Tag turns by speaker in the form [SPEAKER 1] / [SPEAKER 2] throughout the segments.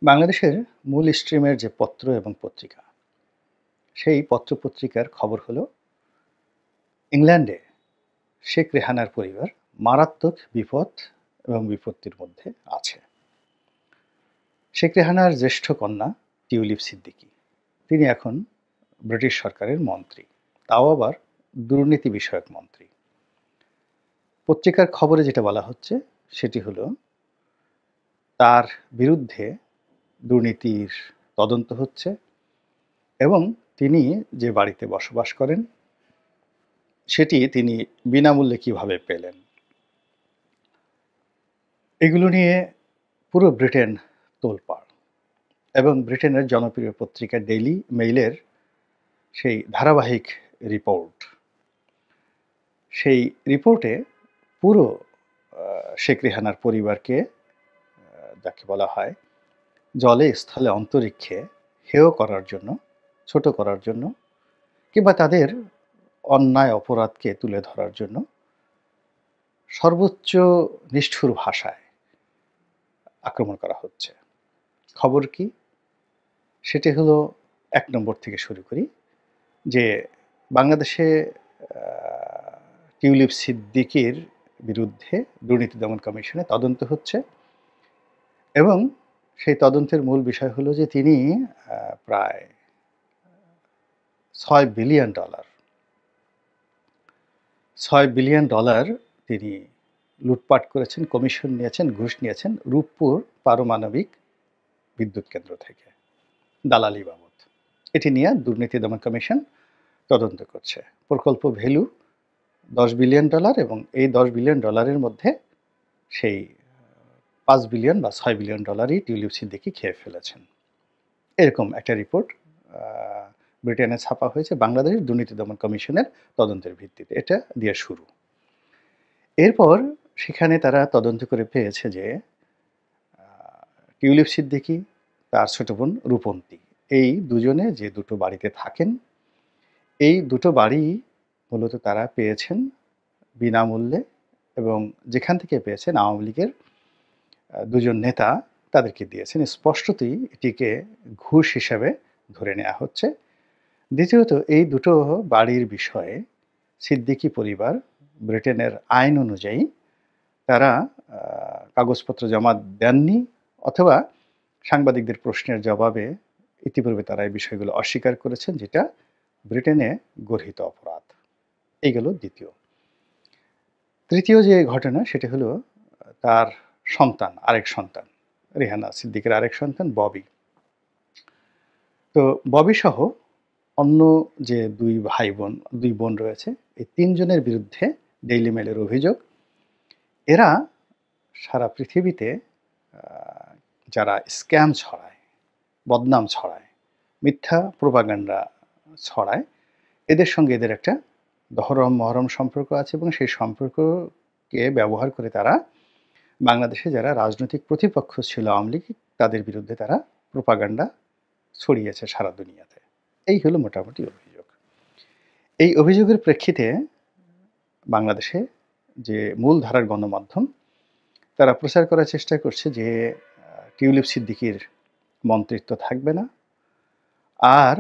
[SPEAKER 1] বাংলাদেশের মূল স্ট্রিমের যে পত্র এবং পত্রিকা, সেই পত্র-পত্রিকার খবর হলো ইংল্যান্ডে শেখ রেহানার পরিবার মারাত্মক বিপদ এবং বিপত্তির মধ্যে আছে। শেখ রেহানার জ্যেষ্ঠ কন্যা টিউলিপ সিদ্দিকী, তিনি এখন ব্রিটিশ সরকারের মন্ত্রী, তাও আবার দুর্নীতি বিষয়ক মন্ত্রী। পত্রিকার খবরে যেটা বলা হচ্ছে সেটি হলো তার বিরুদ্ধে দুর্নীতির তদন্ত হচ্ছে এবং তিনি যে বাড়িতে বসবাস করেন সেটি তিনি বিনামূল্যে কিভাবে পেলেন। এগুলো নিয়ে পুরো ব্রিটেন তোলপাড় এবং ব্রিটেনের জনপ্রিয় পত্রিকা ডেইলি মেইলের সেই ধারাবাহিক রিপোর্ট, সেই রিপোর্টে পুরো শেখ রেহানার পরিবারকে যাকে বলা হয় জলে স্থলে অন্তরিক্ষে হেয় করার জন্য, ছোট করার জন্য কিংবা তাদের অন্যায় অপরাধকে তুলে ধরার জন্য সর্বোচ্চ নিষ্ঠুর ভাষায় আক্রমণ করা হচ্ছে। খবর কি? সেটি হলো ১ নম্বর থেকে শুরু করি যে বাংলাদেশে টিউলিপ সিদ্দিকীর বিরুদ্ধে দুর্নীতি দমন কমিশনে তদন্ত হচ্ছে এবং সেই তদন্তের মূল বিষয় হলো যে তিনি প্রায় $৬ বিলিয়ন তিনি লুটপাট করেছেন, কমিশন নিয়েছেন, ঘুষ নিয়েছেন রূপপুর পারমাণবিক বিদ্যুৎ কেন্দ্র থেকে দালালি বাবদ। এটি নিয়ে দুর্নীতি দমন কমিশন তদন্ত করছে। প্রকল্প ভ্যালু $10 বিলিয়ন এবং এই $10 বিলিয়ন মধ্যে সেই ৫ বিলিয়ন বা $৬ বিলিয়ন টিউলিপ সিদ্দিকী খেয়ে ফেলেছেন। এরকম একটা রিপোর্ট ব্রিটেনে ছাপা হয়েছে বাংলাদেশের দুর্নীতি দমন কমিশনের তদন্তের ভিত্তিতে। এটা দিয়ে শুরু। এরপর সেখানে তারা তদন্ত করে পেয়েছে যে টিউলিপ সিদ্দিকী, তার ছোট বোন রূপন্তী, এই দুজনে যে দুটো বাড়িতে থাকেন, এই দুটো বাড়ি মূলত তারা পেয়েছেন বিনামূল্যে এবং যেখান থেকে পেয়েছেন আওয়ামী লীগের দুজন নেতা তাদেরকে দিয়েছেন। স্পষ্টতই এটিকে ঘুষ হিসাবে ধরে নেওয়া হচ্ছে। দ্বিতীয়ত, এই দুটো বাড়ির বিষয়ে সিদ্দিকী পরিবার ব্রিটেনের আইন অনুযায়ী তারা কাগজপত্র জমা দেননি অথবা সাংবাদিকদের প্রশ্নের জবাবে ইতিপূর্বে তারা এই বিষয়গুলো অস্বীকার করেছেন, যেটা ব্রিটেনে গর্হিত অপরাধ। এই গেল দ্বিতীয়। তৃতীয় যে ঘটনা সেটা হলো তার সন্তান, আরেক সন্তান, রেহানা সিদ্দিকের আরেক সন্তান ববি। তো ববি সহ অন্য যে দুই বোন রয়েছে, এই ৩ জনের বিরুদ্ধে ডেইলি মেইলের অভিযোগ এরা সারা পৃথিবীতে যারা স্ক্যাম ছড়ায়, বদনাম ছড়ায়, মিথ্যা প্রোপাগান্ডা ছড়ায়, এদের সঙ্গে এদের একটা মহরম সম্পর্ক আছে এবং সেই সম্পর্ককে ব্যবহার করে তারা বাংলাদেশে যারা রাজনৈতিক প্রতিপক্ষ ছিল আওয়ামী লীগ, তাদের বিরুদ্ধে তারা প্রোপাগান্ডা ছড়িয়েছে সারা দুনিয়াতে। এই হলো মোটামুটি অভিযোগ। এই অভিযোগের প্রেক্ষিতে বাংলাদেশে যে মূলধারার গণমাধ্যম তারা প্রচার করার চেষ্টা করছে যে টিউলিপ সিদ্দিকীর মন্ত্রিত্ব থাকবে না। আর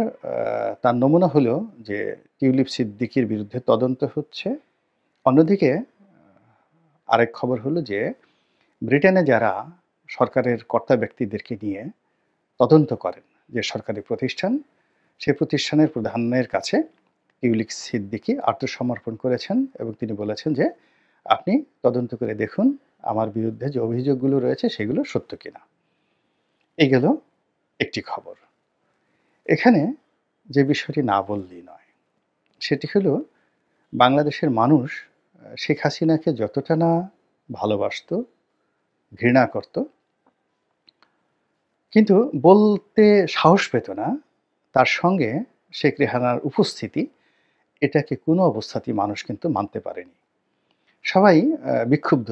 [SPEAKER 1] তার নমুনা হলো যে টিউলিপ সিদ্দিকীর বিরুদ্ধে তদন্ত হচ্ছে। অন্যদিকে আরেক খবর হলো যে ব্রিটেনে যারা সরকারের কর্তা ব্যক্তিদেরকে নিয়ে তদন্ত করেন, যে সরকারি প্রতিষ্ঠান, সেই প্রতিষ্ঠানের প্রধানের কাছে টিউলিপ সিদ্দিকী আত্মসমর্পণ করেছেন এবং তিনি বলেছেন যে আপনি তদন্ত করে দেখুন আমার বিরুদ্ধে যে অভিযোগগুলো রয়েছে সেগুলো সত্য কিনা। এই গেল একটি খবর। এখানে যে বিষয়টি না বললেই নয় সেটি হলো বাংলাদেশের মানুষ শেখ হাসিনাকে যতটা না ভালোবাসত, ঘৃণা করত, কিন্তু বলতে সাহস পেত না তার সঙ্গে শেখ রেহানার উপস্থিতি, এটাকে কোনো অবস্থাতেই মানুষ কিন্তু মানতে পারেনি। সবাই বিক্ষুব্ধ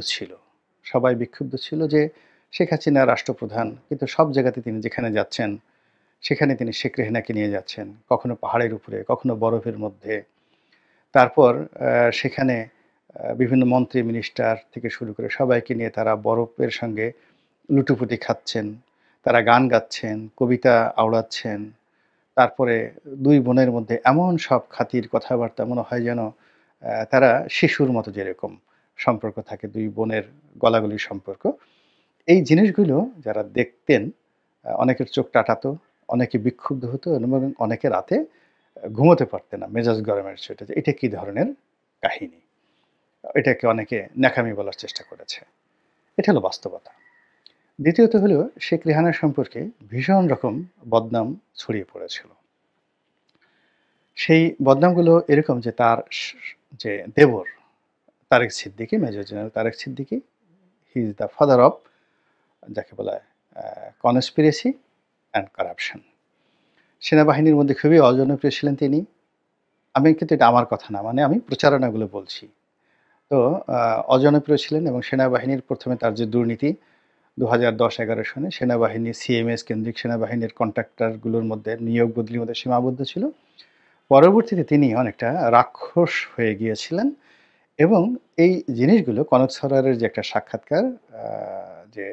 [SPEAKER 1] ছিল যে শেখ হাসিনা রাষ্ট্রপ্রধান, কিন্তু সব জায়গাতে তিনি যেখানে যাচ্ছেন সেখানে তিনি শেখ রেহানাকে নিয়ে যাচ্ছেন, কখনো পাহাড়ের উপরে, কখনো বরফের মধ্যে। তারপর সেখানে বিভিন্ন মন্ত্রী মিনিস্টার থেকে শুরু করে সবাইকে নিয়ে তারা বরফের সঙ্গে লুটোপুটি খাচ্ছেন। তারা গান গাচ্ছেন, কবিতা আওড়াচ্ছেন। তারপরে ২ বোনের মধ্যে এমন সব খাতির কথাবার্তা মনে হয় যেন তারা শিশুর মতো যেরকম সম্পর্ক থাকে ২ বোনের গলাগলির সম্পর্ক। এই জিনিসগুলো যারা দেখতেন অনেকের চোখ টাটাতো, অনেকে বিক্ষুব্ধ হতো এবং অনেকে রাতে ঘুমোতে পারতেন না। মেজাজ গরমের চোটে যে এটা কি ধরনের কাহিনী? এটাকে অনেকে ন্যাকামি বলার চেষ্টা করেছে। এটা হলো বাস্তবতা। দ্বিতীয়ত হলো শেখ রেহানা সম্পর্কে ভীষণ রকম বদনাম ছড়িয়ে পড়েছিল। সেই বদনামগুলো এরকম যে তার যে দেবর Tarek Siddiqui, major general Tarek Siddiqui, he is the father of যাকে বলা হয় কনস্পিরেসি অ্যান্ড কারাপশন। সেনাবাহিনীর মধ্যে খুবই অজনপ্রিয় ছিলেন তিনি। আমি কিন্তু এটা আমার কথা না, মানে আমি প্রচারণাগুলো বলছি। তো অজনপ্রিয় ছিলেন এবং সেনাবাহিনীর ১ম এ তার যে দুর্নীতি ২০১০-১১ সনে সেনাবাহিনী সিএমএস কেন্দ্রিক সেনাবাহিনীর কন্ট্রাক্টরগুলোর মধ্যে নিয়োগ বদলির মধ্যে সীমাবদ্ধ ছিল। পরবর্তীতে তিনি অনেকটা রাক্ষস হয়ে গিয়েছিলেন এবং এই জিনিসগুলো কনক সরোয়ারের যে একটা সাক্ষাৎকার আ যে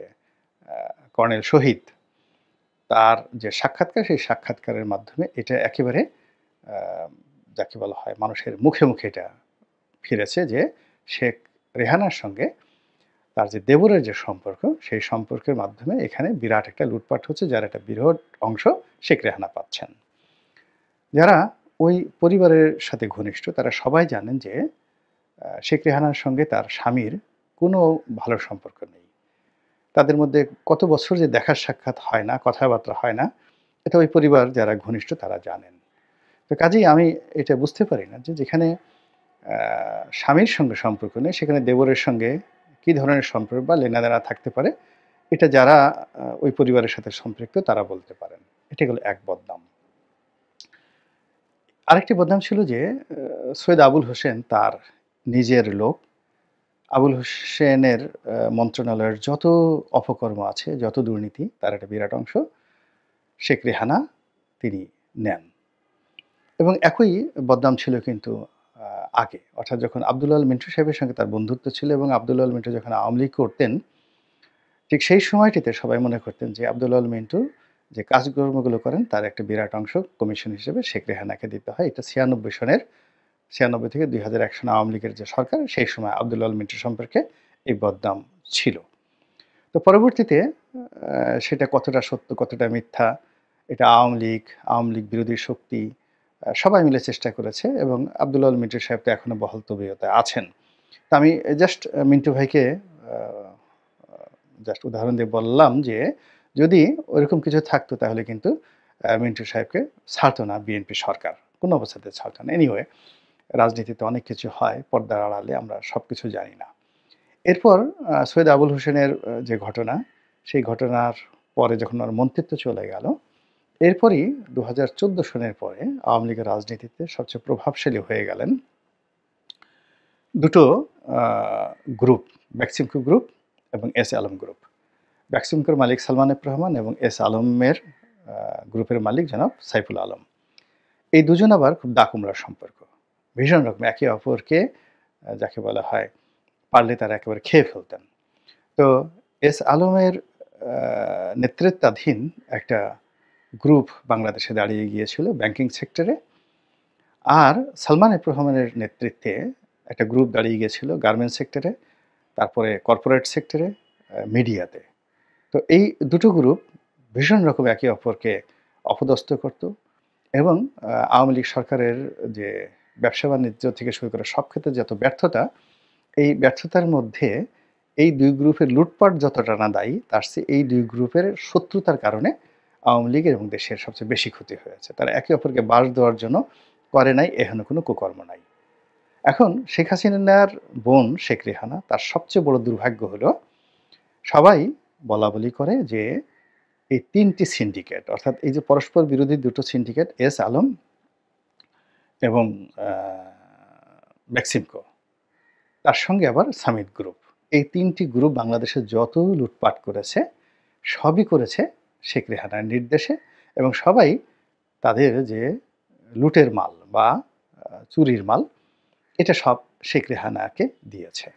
[SPEAKER 1] আ কর্নেল শহীদ তার যে সাক্ষাৎকার সেই সাক্ষাৎকারের মাধ্যমে এটা একেবারে আ যাকে বলা হয় মানুষের মুখে, মুখে এটা ফিরেছে যে শেখ রেহানার সঙ্গে তার যে দেবরের যে সম্পর্ক, সেই সম্পর্কের মাধ্যমে এখানে বিরাট একটা লুটপাট হচ্ছে যার একটা বৃহৎ অংশ শেখ রেহানা পাচ্ছেন। যারা ওই পরিবারের সাথে ঘনিষ্ঠ তারা সবাই জানেন যে শেখ রেহানার সঙ্গে তার স্বামীর কোনো ভালো সম্পর্ক নেই। তাদের মধ্যে কত বছর যে দেখা সাক্ষাৎ হয় না, কথাবার্তা হয় না, এটা ওই পরিবার যারা ঘনিষ্ঠ তারা জানেন। তো কাজেই আমি এটা বুঝতে পারি না যে যেখানে আ স্বামীর সঙ্গে সম্পর্ক নেই, সেখানে দেবরের সঙ্গে কি ধরনের সম্পর্ক বা লেনাদেনা থাকতে পারে, এটা যারা ওই পরিবারের সাথে সম্পৃক্ত তারা বলতে পারেন। এটা গেল এক বদনাম। আরেকটি বদনাম ছিল যে সৈয়দ আবুল হোসেন তার নিজের লোক। আবুল হোসেনের মন্ত্রণালয়ের যত অপকর্ম আছে, যত দুর্নীতি তার একটা বিরাট অংশ শেখ রেহানা তিনি নেন। এবং একই বদনাম ছিল কিন্তু আ আগে। অর্থাৎ যখন আব্দুল আল মিন্টু সাহেবের সঙ্গে তার বন্ধুত্ব ছিল এবং আব্দুল আল মিন্টু যখন আওয়ামী লীগ করতেন, ঠিক সেই সময়টিতে সবাই মনে করতেন যে আব্দুল আল মিন্টু যে কাজকর্মগুলো করেন তার একটা বিরাট অংশ কমিশন হিসেবে শেখ রেহানাকে দিতে হয়। এটা ৯৬ সনের ৯৬ থেকে ২০০১ সনে আওয়ামী লীগের যে সরকার সেই সময় আব্দুল আল মিন্টু সম্পর্কে এই বদনাম ছিল। তো পরবর্তীতে সেটা কতটা সত্য কতটা মিথ্যা এটা আওয়ামী লীগ বিরোধী শক্তি সবাই মিলে চেষ্টা করেছে এবং আব্দুল আল মিন্টু সাহেব তো এখনো বহাল তবিয়তে আছেন। তো আমি জাস্ট মিন্টু ভাইকে আ জাস্ট উদাহরণ দিয়ে বললাম যে যদি ওইরকম কিছু থাকতো তাহলে কিন্তু মিন্টু সাহেবকে ছাড়তো না বিএনপি সরকার। কোনো অবস্থাতে ছাড়তো না। এনিওয়ে রাজনীতিতে অনেক কিছু হয় পর্দার আড়ালে আমরা সবকিছু জানি না। এরপর সৈয়দ আবুল হোসেনের যে ঘটনা, সেই ঘটনার পরে যখন ওর মন্ত্রিত্ব চলে গেল, এরপরই ২০১৪ সনের পরে আওয়ামী লীগের রাজনীতিতে সবচেয়ে প্রভাবশালী হয়ে গেলেন দুটো আ গ্রুপ, বেক্সিমকো গ্রুপ এবং এস আলম গ্রুপ। বেক্সিমকোর মালিক সালমান এফ রহমান এবং এস আলমের আ গ্রুপের মালিক জনাব সাইফুল আলম। এই দুজন আবার খুব দাকুমড়ার সম্পর্ক। ভীষণ রকম একে অপরকে যাকে বলা হয় পারলে তারা একেবারে খেয়ে ফেলতেন। তো এস আলমের আ নেতৃত্বাধীন একটা গ্রুপ বাংলাদেশে দাঁড়িয়ে গিয়েছিল ব্যাংকিং সেক্টরে। আর সালমান এফ রহমানের নেতৃত্বে একটা গ্রুপ দাঁড়িয়ে গিয়েছিল গার্মেন্টস সেক্টরে, তারপরে কর্পোরেট সেক্টরে, মিডিয়াতে। তো এই দুটো গ্রুপ ভীষণ রকম একে অপরকে অপদস্থ করত এবং আওয়ামী লীগ সরকারের যে ব্যবসা-বাণিজ্য থেকে শুরু করে সব ক্ষেত্রে যত ব্যর্থতা, এই ব্যর্থতার মধ্যে এই ২ গ্রুপের লুটপাট যতটা না দায়ী, তার চেয়ে এই ২ গ্রুপের শত্রুতার কারণে আওয়ামী লীগের এবং দেশের সবচেয়ে বেশি ক্ষতি হয়েছে। তারা একে অপরকে বাঁশ দেওয়ার জন্য করে নাই, এহেন কোনো কুকর্ম নাই। এখন শেখ হাসিনার বোন শেখ রেহানা তার সবচেয়ে বড় দুর্ভাগ্য হলো সবাই বলাবলি করে যে এই ৩ টি সিন্ডিকেট অর্থাৎ এই যে পরস্পর বিরোধী দুটো সিন্ডিকেট এস আলম এবং আ বেক্সিমকো তার সঙ্গে আবার সামিট গ্রুপ। এই ৩ টি গ্রুপ বাংলাদেশে যত লুটপাট করেছে, সবই করেছে শেখ রেহানার নির্দেশে এবং সবাই তাদের যে লুটের মাল বা চুরির মাল, এটা সব শেখ রেহানাকে দিয়েছে।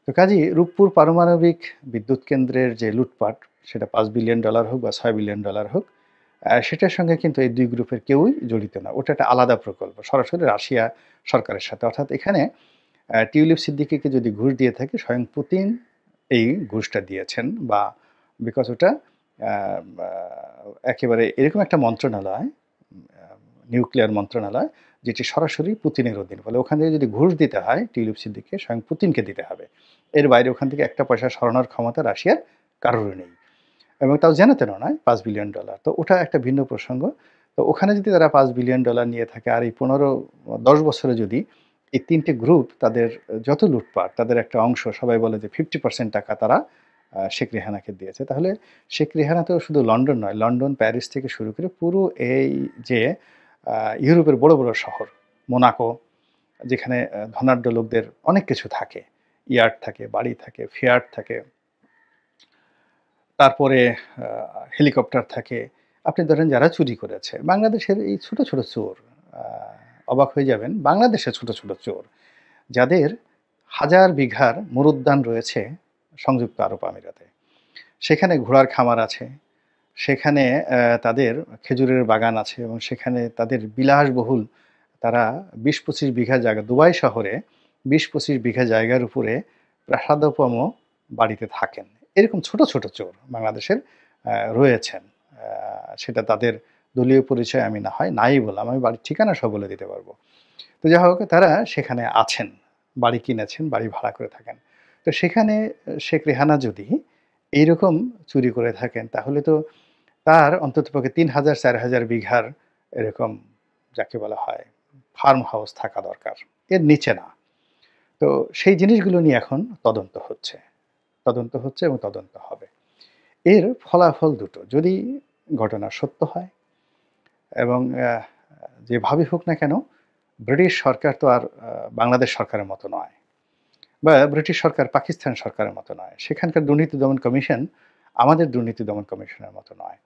[SPEAKER 1] তো কাজেই রূপপুর পারমাণবিক বিদ্যুৎ কেন্দ্রের যে লুটপাট সেটা $5 বিলিয়ন হোক বা $6 বিলিয়ন হোক, সেটার সঙ্গে কিন্তু এই ২ গ্রুপের কেউই জড়িত না। ওটা একটা আলাদা প্রকল্প। সরাসরি রাশিয়া সরকারের সাথে। অর্থাৎ এখানে টিউলিপ সিদ্দিকীকে যদি ঘুষ দিয়ে থাকে, স্বয়ং পুতিন এই ঘুষটা দিয়েছেন, বা বিকজ ওটা আ আ একেবারে এরকম একটা মন্ত্রণালয়, আ নিউক্লিয়ার মন্ত্রণালয়, যেটি সরাসরি পুতিনের অধীন। ফলে ওখান থেকে যদি ঘুষ দিতে হয় টিউলিপ সিদ্দিককে, স্বয়ং পুতিনকে দিতে হবে। এর বাইরে ওখান থেকে একটা পয়সা সরানোর ক্ষমতা রাশিয়ার কারোরই নেই। এবং তাও যেন-তেন নয়, $5 বিলিয়ন। তো ওটা একটা ভিন্ন প্রসঙ্গ। তো ওখানে যদি তারা $5 বিলিয়ন নিয়ে থাকে, আর এই ১৫-১০ বছরে যদি এই ৩ টে গ্রুপ তাদের যত লুটপাট, তাদের একটা অংশ, সবাই বলে যে 50% টাকা তারা শেখ রেহানাকে দিয়েছে। তাহলে শেখ রেহানা তো শুধু লন্ডন নয়, লন্ডন, প্যারিস থেকে শুরু করে পুরো এই যে আ ইউরোপের বড়, বড় শহর, মোনাকো, যেখানে ধনাঢ্য লোকদের অনেক কিছু থাকে। ইয়াট থাকে, বাড়ি থাকে, ফিয়াট থাকে। তারপরে আ হেলিকপ্টার থাকে। আপনি ধরেন যারা চুরি করেছে, বাংলাদেশের এই ছোট, ছোট চোর, আ অবাক হয়ে যাবেন, বাংলাদেশের ছোট, ছোট চোর, যাদের হাজার বিঘার মরুদ্যান রয়েছে সংযুক্ত আরব আমিরাতে। সেখানে ঘোড়ার খামার আছে, সেখানে তাদের খেজুরের বাগান আছে, এবং সেখানে তাদের বিলাসবহুল, তারা ২০-২৫ বিঘা জায়গা, দুবাই শহরে ২০-২৫ বিঘা জায়গার উপরে প্রাসাদোপম বাড়িতে থাকেন। এরকম ছোট, ছোট চোর বাংলাদেশের রয়েছেন। আ সেটা তাদের দলীয় পরিচয় আমি না হয় নাই বললাম, আমি বাড়ির ঠিকানা সহ বলে দিতে পারব। তো যাই হোক, তারা সেখানে আছেন, বাড়ি কিনেছেন, বাড়ি ভাড়া করে থাকেন। তো সেখানে শেখ রেহানা যদি এইরকম চুরি করে থাকেন, তাহলে তো তার অন্ততপক্ষে ৩,০০০-৪,০০০ বিঘার এরকম, যাকে বলা হয়, ফার্ম হাউস থাকা দরকার। এর নিচে না। তো সেই জিনিসগুলো নিয়ে এখন তদন্ত হচ্ছে। তদন্ত হচ্ছে এবং তদন্ত হবে। এর ফলাফল দুটো। যদি ঘটনা সত্য হয়, এবং যেভাবেই হোক না কেন, ব্রিটিশ সরকার তো আর বাংলাদেশ সরকারের মতো নয়, বা ব্রিটিশ সরকার পাকিস্তান সরকারের মতো নয়। সেখানকার দুর্নীতি দমন কমিশন আমাদের দুর্নীতি দমন কমিশনের মতো নয়।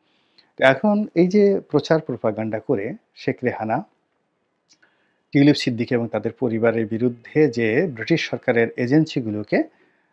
[SPEAKER 1] তো এখন এই যে প্রচার প্রপাগান্ডা করে শেখ রেহানা টিউলিপ সিদ্দিকী এবং তাদের পরিবারের বিরুদ্ধে যে ব্রিটিশ সরকারের এজেন্সিগুলোকে